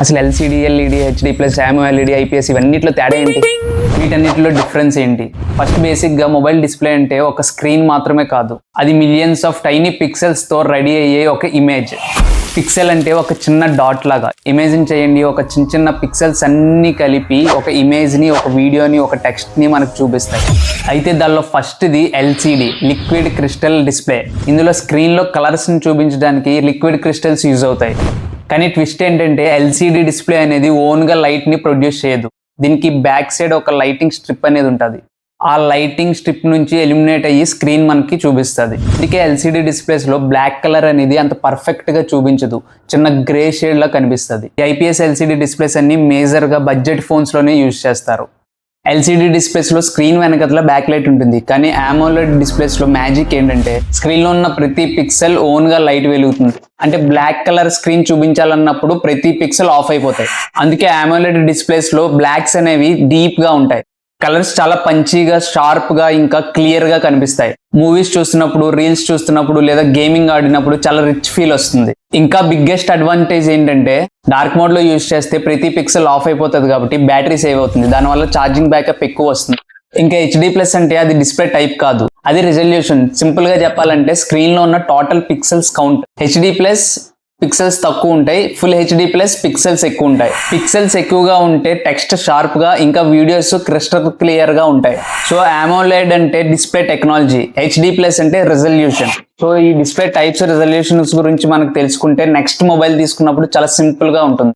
అసలు LCD, LED, HD plus, AMOLED, IPS ఇవన్నిట్లో తేడా ఏంటి? వీటన్నిటిలో డిఫరెన్స్ ఏంటి? ఫస్ట్ బేసిక్గా మొబైల్ డిస్ప్లే అంటే ఒక స్క్రీన్ మాత్రమే కాదు, అది మిలియన్స్ ఆఫ్ టైనీ పిక్సెల్స్తో రెడీ అయ్యే ఒక ఇమేజ్. పిక్సెల్ అంటే ఒక చిన్న డాట్ లాగా. ఇమేజిన్ చేయండి, ఒక చిన్న చిన్న పిక్సెల్స్ అన్నీ కలిపి ఒక ఇమేజ్ని, ఒక వీడియోని, ఒక టెక్స్ట్ని మనకు చూపిస్తాయి. అయితే దానిలో ఫస్ట్ది ఎల్సిడి, లిక్విడ్ క్రిస్టల్ డిస్ప్లే. ఇందులో స్క్రీన్లో కలర్స్ని చూపించడానికి లిక్విడ్ క్రిస్టల్స్ యూజ్ అవుతాయి. కానీ ట్విస్ట్ ఏంటంటే ఎల్సిడి డిస్ప్లే అనేది ఓన్గా లైట్ని ప్రొడ్యూస్ చేయదు. దీనికి బ్యాక్ సైడ్ ఒక లైటింగ్ స్ట్రిప్ అనేది ఉంటుంది. ఆ లైటింగ్ స్ట్రిప్ నుంచి ఎలిమినేట్ అయ్యి స్క్రీన్ మనకి చూపిస్తుంది. అందుకే ఎల్సిడి డిస్ప్లేస్లో బ్లాక్ కలర్ అనేది అంత పర్ఫెక్ట్గా చూపించదు, చిన్న గ్రే షేడ్లా కనిపిస్తుంది. ఐపీఎస్ ఎల్సిడి డిస్ప్లేస్ అన్ని మేజర్గా బడ్జెట్ ఫోన్స్లోనే యూజ్ చేస్తారు. ఎల్సిడి డిస్ప్లేస్లో స్క్రీన్ వెనకట్ల బ్యాక్ లైట్ ఉంటుంది, కానీ AMOLED డిస్ప్లేస్లో మ్యాజిక్ ఏంటంటే స్క్రీన్లో ఉన్న ప్రతి పిక్సెల్ ఓన్గా లైట్ వెలుగుతుంది. అంటే బ్లాక్ కలర్ స్క్రీన్ చూపించాలన్నప్పుడు ప్రతి పిక్సెల్ ఆఫ్ అయిపోతాయి. అందుకే AMOLED డిస్ప్లేస్లో బ్లాక్స్ అనేవి డీప్గా ఉంటాయి. కలర్స్ చాలా పంచీగా, షార్ప్గా, ఇంకా క్లియర్గా కనిపిస్తాయి. మూవీస్ చూస్తున్నప్పుడు, రీల్స్ చూస్తున్నప్పుడు లేదా గేమింగ్ ఆడినప్పుడు చాలా రిచ్ ఫీల్ వస్తుంది. ఇంకా బిగ్గెస్ట్ అడ్వాంటేజ్ ఏంటంటే డార్క్ మోడ్లో యూజ్ చేస్తే ప్రతి పిక్సెల్ ఆఫ్ అయిపోతుంది కాబట్టి బ్యాటరీ సేవ్ అవుతుంది. దానివల్ల ఛార్జింగ్ బ్యాకప్ ఎక్కువ వస్తుంది. ఇంకా హెచ్డి ప్లస్ అంటే అది డిస్ప్లే టైప్ కాదు, అది రిజల్యూషన్. సింపుల్గా చెప్పాలంటే స్క్రీన్లో ఉన్న total pixels count. HD plus pixels తక్కువ ఉంటాయి, ఫుల్ హెచ్డి ప్లస్ పిక్సెల్స్ ఎక్కువ ఉంటాయి. పిక్సెల్స్ ఎక్కువగా ఉంటే టెక్స్ట్ షార్ప్గా, ఇంకా వీడియోస్ క్రిస్టల్ క్లియర్గా ఉంటాయి. సో AMOLED అంటే డిస్ప్లే టెక్నాలజీ, హెచ్డి ప్లస్ అంటే రిజల్యూషన్. సో ఈ డిస్ప్లే టైప్స్, రిజల్యూషన్స్ గురించి మనకు తెలుసుకుంటే నెక్స్ట్ మొబైల్ తీసుకున్నప్పుడు చాలా సింపుల్గా ఉంటుంది.